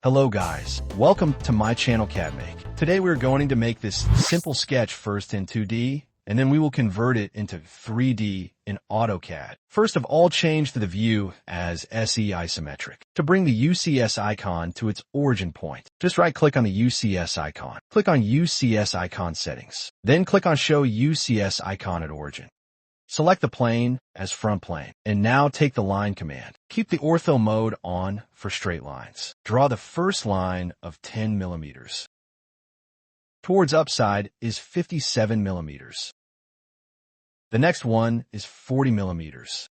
Hello guys, welcome to my channel CADmake. Today we're going to make this simple sketch first in 2D, and then we will convert it into 3D in AutoCAD. First of all, change the view as SE isometric to bring the UCS icon to its origin point. Just right-click on the UCS icon. Click on UCS icon settings. Then click on Show UCS icon at origin. Select the plane as front plane, and now take the line command. Keep the ortho mode on for straight lines. Draw the first line of 10 millimeters. Towards upside is 57 millimeters. The next one is 40 millimeters.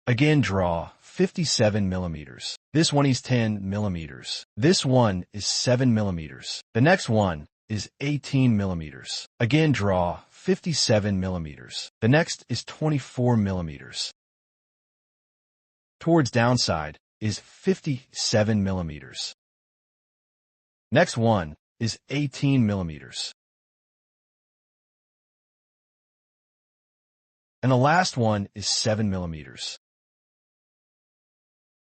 Again, draw 57 millimeters. This one is 10 millimeters. This one is 7 millimeters. The next one is 18 millimeters. Again, draw 57 millimeters. The next is 24 millimeters. Towards downside is 57 millimeters. Next one is 18 millimeters. And the last one is 7 millimeters.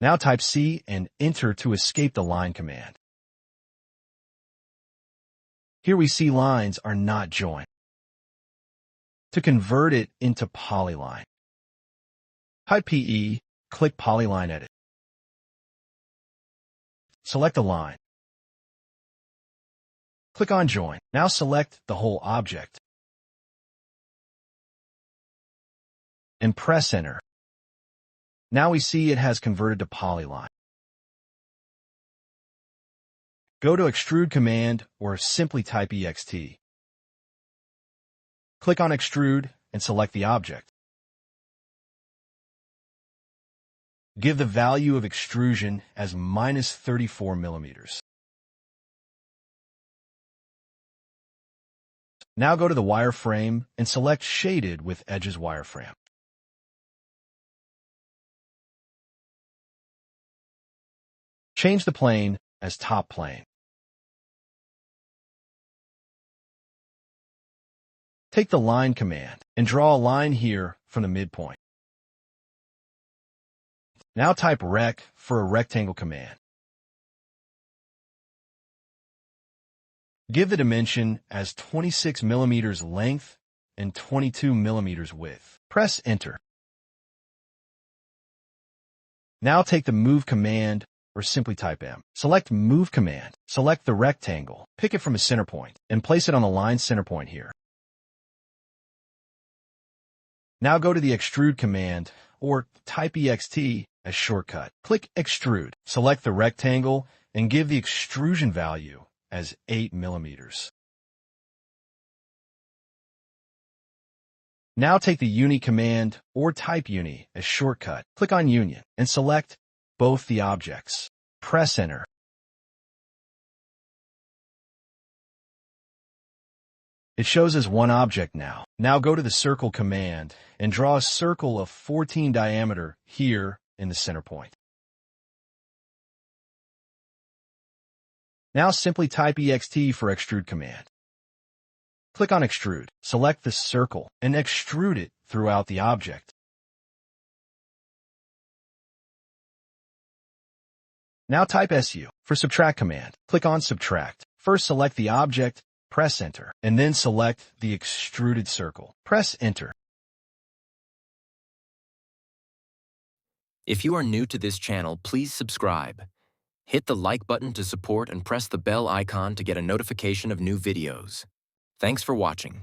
Now type C and enter to escape the line command. Here we see lines are not joined. To convert it into polyline, type PE, click Polyline Edit. Select a line. Click on Join. Now select the whole object and press Enter. Now we see it has converted to polyline. Go to Extrude command or simply type EXT. Click on Extrude and select the object. Give the value of extrusion as -34 millimeters. Now go to the wireframe and select Shaded with Edges Wireframe. Change the plane as top plane. Take the line command and draw a line here from the midpoint. Now type Rec for a rectangle command. Give the dimension as 26 millimeters length and 22 millimeters width. Press Enter. Now take the Move command or simply type M. Select Move command. Select the rectangle. Pick it from a center point and place it on the line center point here. Now go to the Extrude command or type EXT as shortcut. Click Extrude. Select the rectangle and give the extrusion value as 8 millimeters. Now take the Uni command or type Uni as shortcut. Click on Union and select both the objects. Press Enter. It shows as one object now. Now go to the Circle command and draw a circle of 14 diameter here in the center point. Now simply type EXT for Extrude command. Click on Extrude, select the circle, and extrude it throughout the object. Now type SU for Subtract command. Click on Subtract. First select the object, press Enter, and then select the extruded circle. Press Enter. If you are new to this channel, please subscribe. Hit the like button to support and press the bell icon to get a notification of new videos. Thanks for watching.